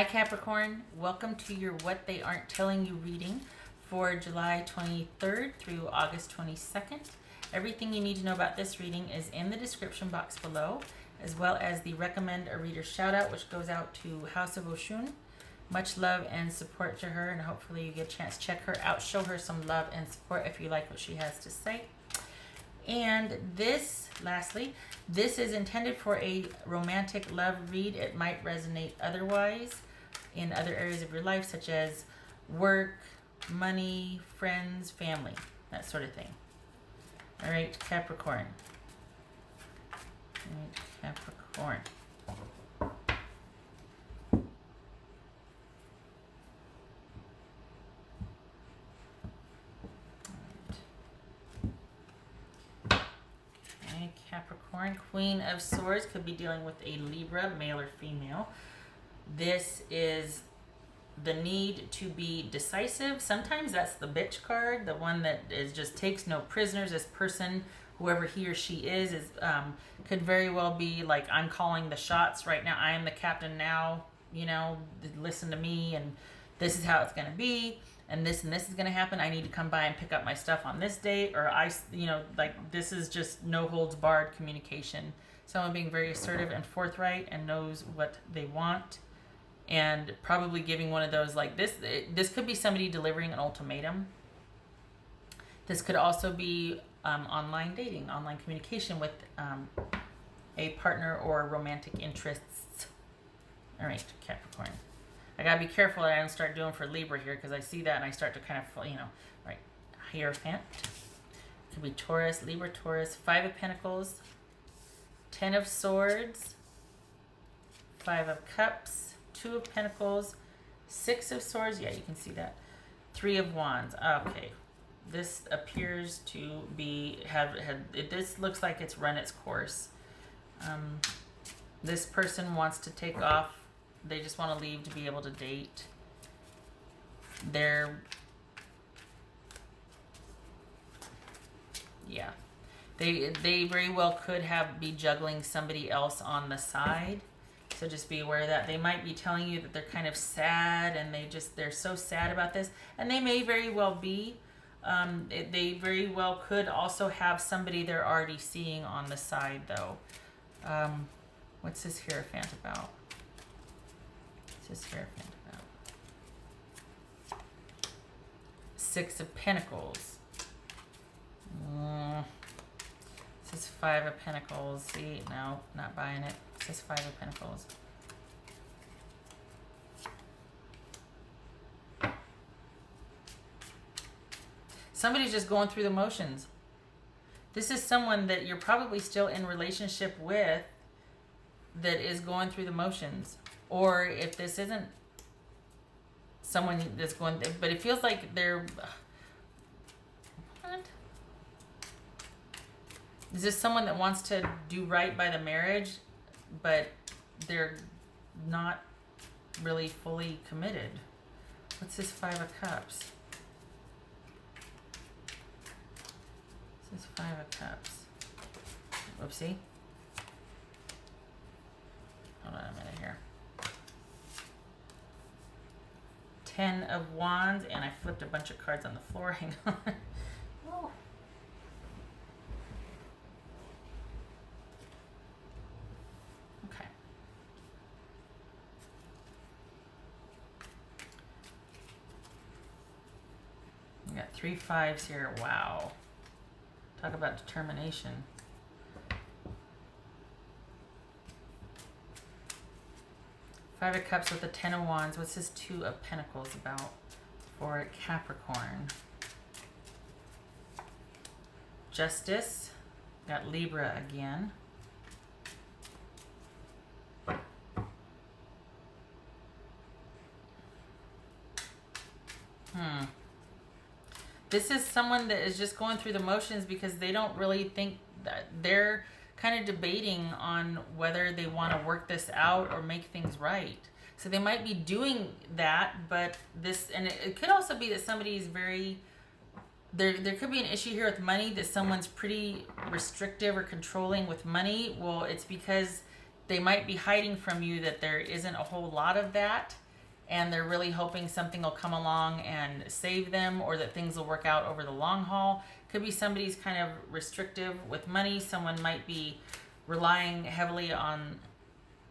Hi Capricorn, welcome to your What They Aren't Telling You reading for July 23rd through August 22nd. Everything you need to know about this reading is in the description box below, as well as the recommend a reader shout out, which goes out to House of Oshun. Much love and support to her, and hopefully you get a chance to check her out, show her some love and support if you like what she has to say. And this, lastly, this is intended for a romantic love read. It might resonate otherwise in other areas of your life, such as work, money, friends, family, that sort of thing. All right, Capricorn. All right, Capricorn. Capricorn, Queen of Swords, could be dealing with a Libra, male or female. This is the need to be decisive. Sometimes that's the bitch card, the one that is just takes no prisoners. This person, whoever he or she is could very well be like, I'm calling the shots right now. I am the captain now, you know, listen to me, and this is how it's going to be. And this is going to happen. I need to come by and pick up my stuff on this date, or this is just no holds barred communication. Someone being very assertive and forthright and knows what they want, and probably giving one of those like this. This could be somebody delivering an ultimatum. This could also be online dating, online communication with a partner or romantic interests. All right, Capricorn. I gotta be careful that I don't start doing for Libra here, because I see that and I start to kind of, right. Hierophant. Could be Taurus, Libra, Taurus. 5 of Pentacles, 10 of Swords, 5 of Cups, 2 of Pentacles, 6 of Swords. Yeah, you can see that. 3 of Wands. Okay. This appears to be, this looks like it's run its course. This person wants to take off. They just want to leave to be able to date. They very well could be juggling somebody else on the side. So just be aware of that. They might be telling you that they're kind of sad, and they're so sad about this. And they may very well be. They very well could also have somebody they're already seeing on the side, though. What's this Hierophant about? This Hierophant about? 6 of Pentacles. This is 5 of Pentacles. See, no, not buying it. This is 5 of Pentacles. Somebody's just going through the motions. This is someone that you're probably still in relationship with that is going through the motions. Or if this isn't someone that's going, but it feels like they're, what? Is this someone that wants to do right by the marriage, but they're not really fully committed? What's this 5 of Cups? This is 5 of Cups. Whoopsie. Hold on a minute here. 10 of Wands, and I flipped a bunch of cards on the floor. Hang on. Oh. Okay. We got 3 5s here. Wow. Talk about determination. Five of Cups with the 10 of Wands. What's this 2 of Pentacles about for Capricorn? Justice. Got Libra again. This is someone that is just going through the motions because they don't really think that they're kind of debating on whether they want to work this out or make things right. So they might be doing that, but it could also be that somebody's very, there could be an issue here with money, that someone's pretty restrictive or controlling with money. Well, it's because they might be hiding from you that there isn't a whole lot of that. and they're really hoping something will come along and save them, or that things will work out over the long haul. Could be somebody's kind of restrictive with money. Someone might be relying heavily on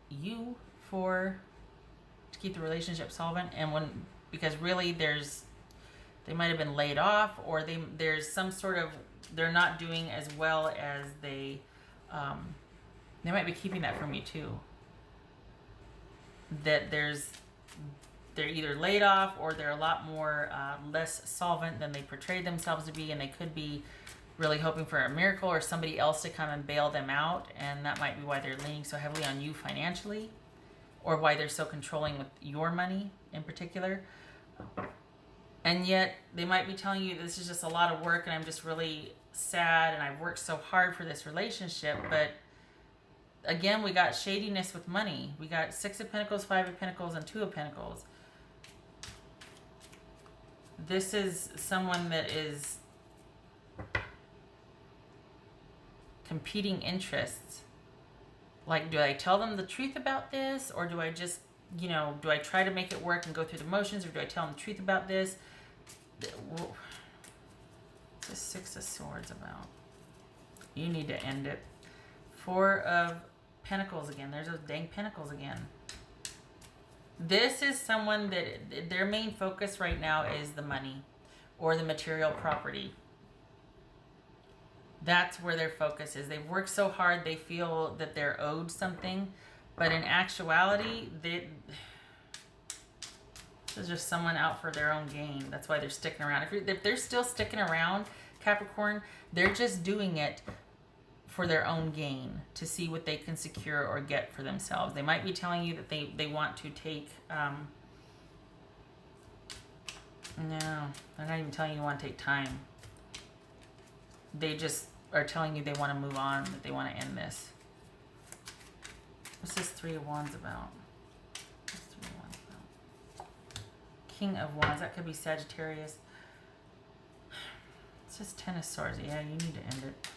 you to keep the relationship solvent, and because really they might have been laid off, or there's some sort of, they're not doing as well as they might be keeping that from you too. That they're either laid off, or they're a lot more less solvent than they portrayed themselves to be, and they could be really hoping for a miracle or somebody else to come and bail them out, and that might be why they're leaning so heavily on you financially, or why they're so controlling with your money in particular. And yet they might be telling you this is just a lot of work and I'm just really sad and I've worked so hard for this relationship. But again, we got shadiness with money. We got 6 of Pentacles, 5 of Pentacles, and 2 of Pentacles. This is someone that is competing interests. Like, do I tell them the truth about this, or do I just, do I try to make it work and go through the motions, or do I tell them the truth about this? What's the 6 of Swords about? You need to end it. 4 of Pentacles again. There's those dang Pentacles again. This is someone that their main focus right now is the money or the material property. That's where their focus is. They've worked so hard, they feel that they're owed something. But in actuality, this is just someone out for their own gain. That's why they're sticking around. If they're still sticking around, Capricorn, they're just doing it for their own gain, to see what they can secure or get for themselves. They might be telling you that they want to take... no, they're not even telling you want to take time. They just are telling you they want to move on, that they want to end this. What's this 3 of Wands about? What's 3 of Wands about? King of Wands. That could be Sagittarius. It's just 10 of Swords. Yeah, you need to end it.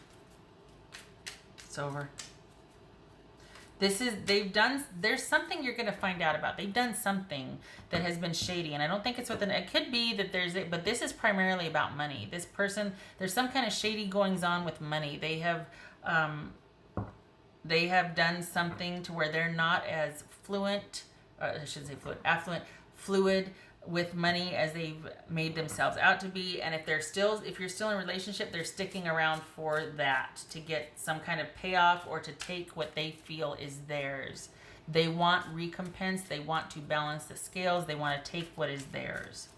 It's over. There's something you're going to find out about. They've done something that has been shady, and I don't think it's it could be that but this is primarily about money. This person, there's some kind of shady goings on with money. They have done something to where they're not as affluent with money as they've made themselves out to be. And if you're still in a relationship, they're sticking around for that, to get some kind of payoff or to take what they feel is theirs. They want recompense. They want to balance the scales. They want to take what is theirs.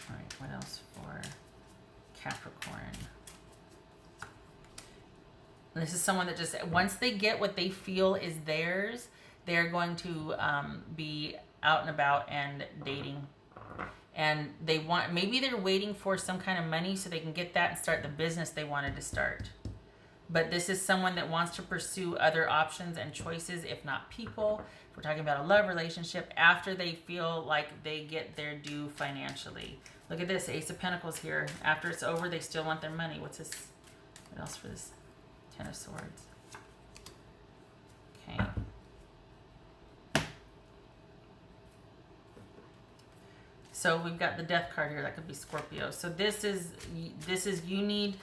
All right, what else for Capricorn? This is someone that just, once they get what they feel is theirs, they're going to be out and about and dating. And maybe they're waiting for some kind of money so they can get that and start the business they wanted to start. But this is someone that wants to pursue other options and choices, if not people. If we're talking about a love relationship, after they feel like they get their due financially. Look at this, Ace of Pentacles here. After it's over, they still want their money. What's this? What else for this? 10 of Swords. Okay. So we've got the Death card here. That could be Scorpio. So this is you need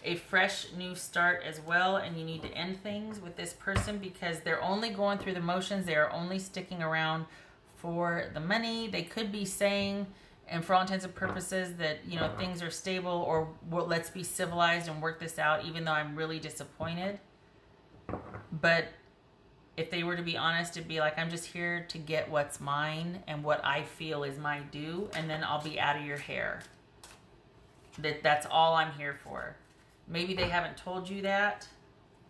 a fresh new start as well, and you need to end things with this person because they're only going through the motions. They are only sticking around for the money. They could be saying, and for all intents and purposes, that things are stable, or let's be civilized and work this out, even though I'm really disappointed. But if they were to be honest, it'd be like, I'm just here to get what's mine and what I feel is my due, and then I'll be out of your hair. That's all I'm here for. Maybe they haven't told you that,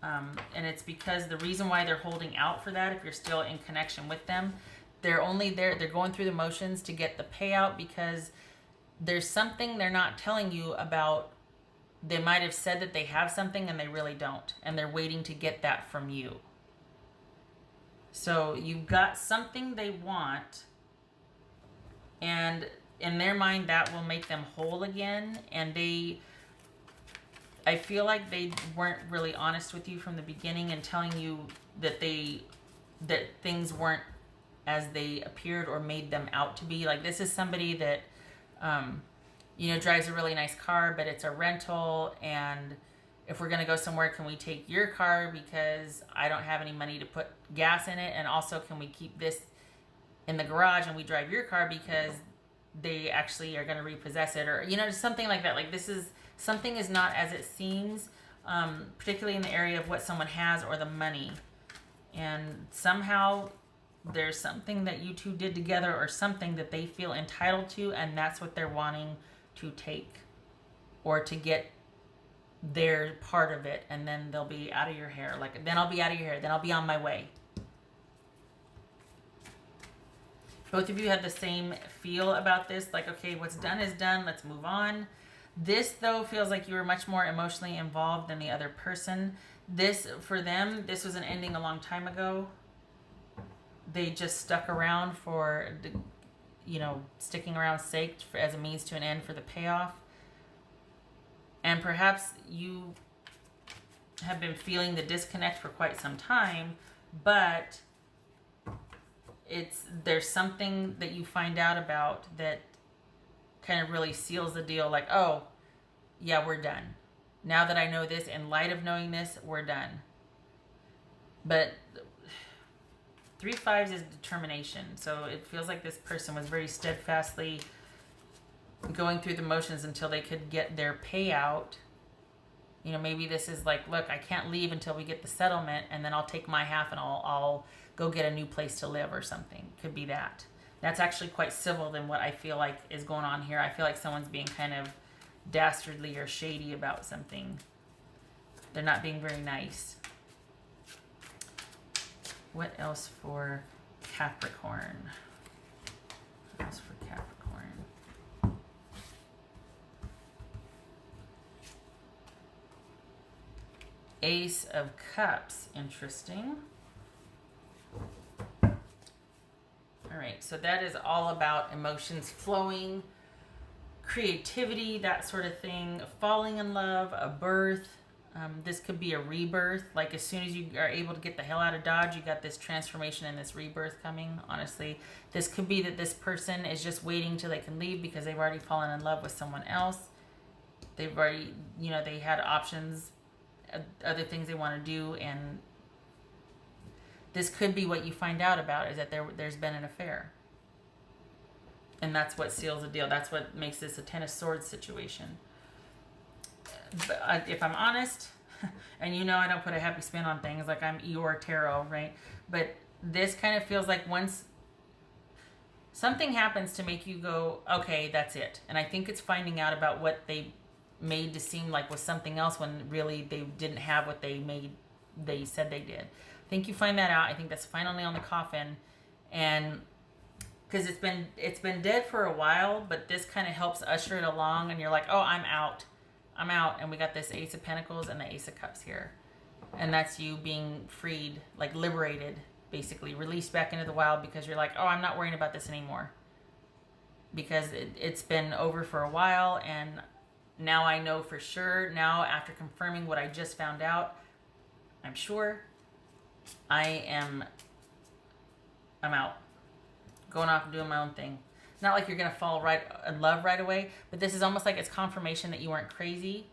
and it's because the reason why they're holding out for that, if you're still in connection with them, they're only there, they're going through the motions to get the payout because there's something they're not telling you about. They might have said that they have something and they really don't, and they're waiting to get that from you. So you've got something they want, and in their mind that will make them whole again. And I feel like they weren't really honest with you from the beginning and telling you that they that things weren't as they appeared or made them out to be. Like, this is somebody that, drives a really nice car, but it's a rental. And if we're going to go somewhere, can we take your car because I don't have any money to put gas in it? And also, can we keep this in the garage and we drive your car because they actually are going to repossess it? Or, something like that. Like, something is not as it seems, particularly in the area of what someone has or the money. And somehow there's something that you two did together or something that they feel entitled to, and that's what they're wanting to take or to get their part of it, and then they'll be out of your hair. Like, then I'll be out of your hair. Then I'll be on my way. Both of you had the same feel about this. Like, okay, what's done is done. Let's move on. This, though, feels like you were much more emotionally involved than the other person. This, for them, this was an ending a long time ago. They just stuck around for, sticking around sake as a means to an end for the payoff. And perhaps you have been feeling the disconnect for quite some time, but there's something that you find out about that kind of really seals the deal. Like, oh, yeah, we're done. Now that I know this, in light of knowing this, we're done. But 3 5s is determination. So it feels like this person was very steadfastly going through the motions until they could get their payout. Maybe this is like, look, I can't leave until we get the settlement, and then I'll take my half and I'll go get a new place to live or something. Could be that. That's actually quite civil than what I feel like is going on here. I feel like someone's being kind of dastardly or shady about something. They're not being very nice. What else for Capricorn? What else for Capricorn? Ace of Cups. Interesting. All right, so that is all about emotions flowing, creativity, that sort of thing, falling in love, a birth. This could be a rebirth. Like, as soon as you are able to get the hell out of Dodge, you got this transformation and this rebirth coming. Honestly, this could be that this person is just waiting till they can leave because they've already fallen in love with someone else. They've already, they had options, other things they want to do, and this could be what you find out about, is that there's been an affair. And that's what seals the deal. That's what makes this a Ten of Swords situation. But if I'm honest, and I don't put a happy spin on things, like I'm Eeyore Tarot, right? But this kind of feels like once something happens to make you go, okay, that's it. And I think it's finding out about what they made to seem like was something else when really they didn't have what they said they did. I think you find that out. I think that's finally on the coffin. And because it's been dead for a while, but this kind of helps usher it along, and you're like, oh, I'm out, and we got this Ace of Pentacles and the Ace of Cups here, and that's you being freed, like liberated, basically released back into the wild, because you're like, oh, I'm not worrying about this anymore, because it's been over for a while, and now I know for sure. Now, after confirming what I just found out, I'm sure I'm out. Going off and doing my own thing. Not like you're going to fall right in love right away, but this is almost like it's confirmation that you weren't crazy,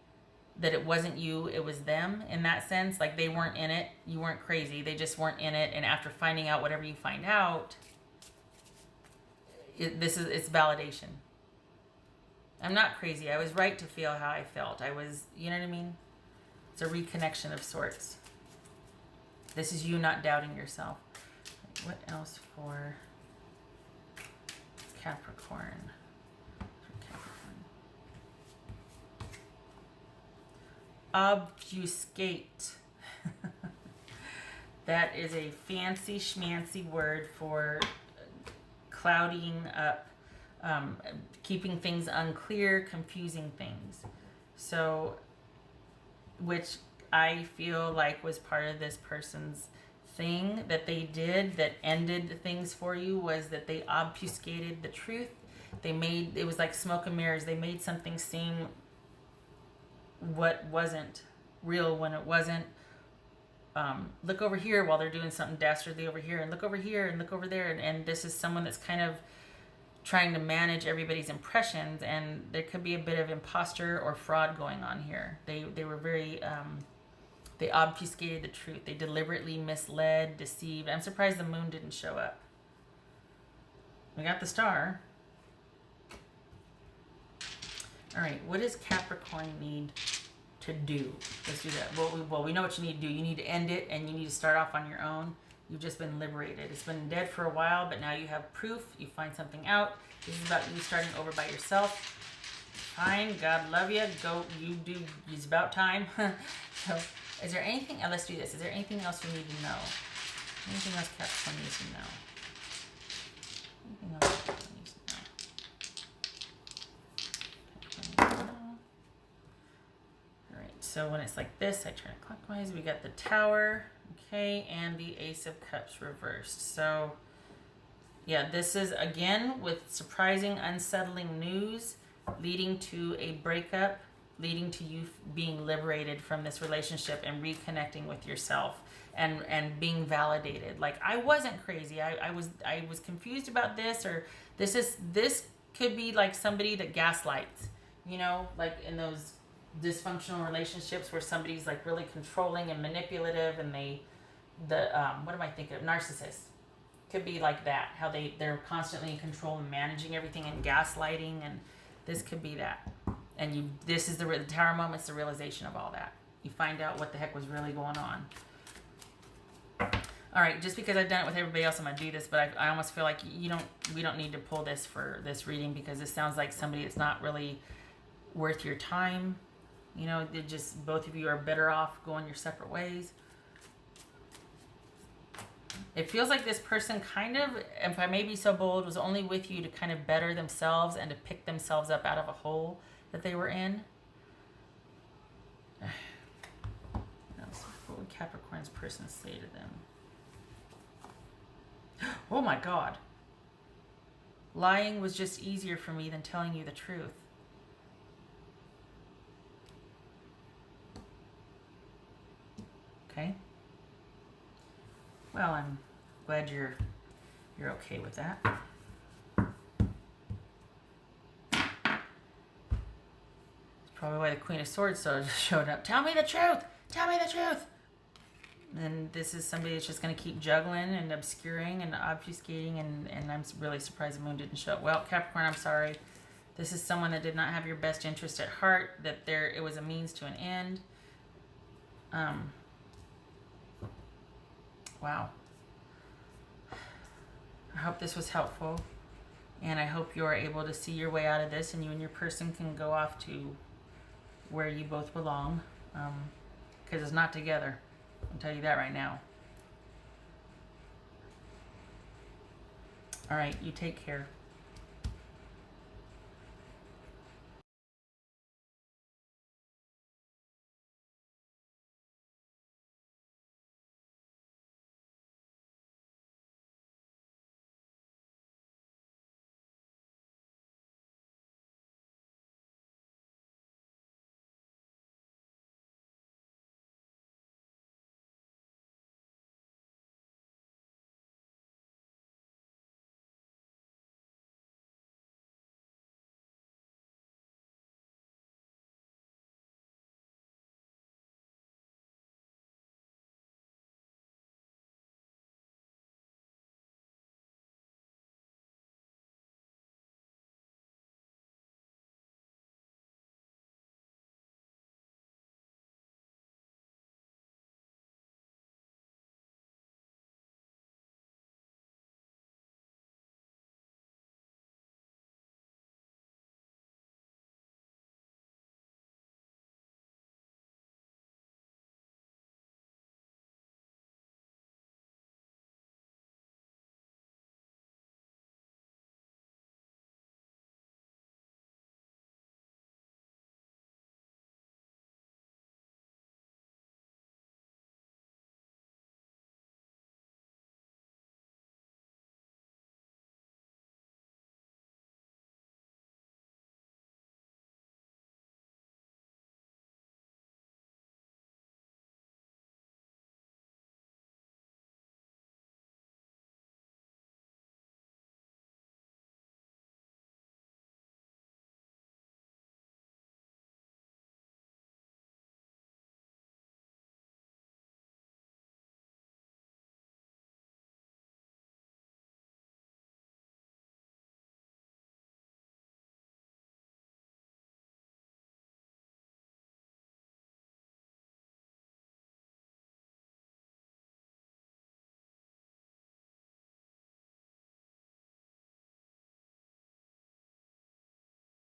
that it wasn't you, it was them in that sense. Like, they weren't in it, you weren't crazy, they just weren't in it. And after finding out whatever you find out, it's validation. I'm not crazy. I was right to feel how I felt. I was, you know what I mean? It's a reconnection of sorts. This is you not doubting yourself. What else for Capricorn? Obfuscate. That is a fancy schmancy word for clouding up, keeping things unclear, confusing things. So, which I feel like was part of this person's thing that they did that ended things for you, was that they obfuscated the truth. It was like smoke and mirrors. They made something seem what wasn't real when it wasn't, look over here while they're doing something dastardly over here, and look over here and look over there. And this is someone that's kind of trying to manage everybody's impressions, and there could be a bit of imposter or fraud going on here. They were very, they obfuscated the truth. They deliberately misled, deceived. I'm surprised the moon didn't show up. We got the star. All right, what does Capricorn need to do? Let's do that. Well, we know what you need to do. You need to end it, and you need to start off on your own. You've just been liberated. It's been dead for a while, but now you have proof. You find something out. This is about you starting over by yourself. Fine. God love you. Go. You do. It's about time. So, is there anything? Let's do this. Is there anything else you need to know? Anything else Capricorn needs to know? Anything else Capricorn needs to know? All right. So when it's like this, I turn it clockwise. We got the Tower. Okay, and the Ace of Cups reversed. So, yeah, this is, again, with surprising, unsettling news, leading to a breakup, leading to you being liberated from this relationship and reconnecting with yourself and being validated. Like, I wasn't crazy. I was confused about this, or this could be like somebody that gaslights, you know, like in those dysfunctional relationships where somebody's like really controlling and manipulative, and what am I thinking of? Narcissist. Could be like that, how they're constantly in control and managing everything and gaslighting, and this could be that. And this is the Tower moment's the realization of all that. You find out what the heck was really going on. All right, just because I've done it with everybody else, I'm gonna do this, but I almost feel like we don't need to pull this for this reading, because this sounds like somebody that's not really worth your time. You know, both of you are better off going your separate ways. It feels like this person kind of, if I may be so bold, was only with you to kind of better themselves and to pick themselves up out of a hole that they were in. What would Capricorn's person say to them? Oh my God. Lying was just easier for me than telling you the truth. Okay. Well, I'm glad you're okay with that. That's probably why the Queen of Swords showed up. Tell me the truth! Tell me the truth! And this is somebody that's just going to keep juggling and obscuring and obfuscating, and I'm really surprised the moon didn't show up. Well, Capricorn, I'm sorry. This is someone that did not have your best interest at heart, that it was a means to an end. Wow. I hope this was helpful, and I hope you're able to see your way out of this, and you and your person can go off to where you both belong, because it's not together. I'll tell you that right now. All right, you take care.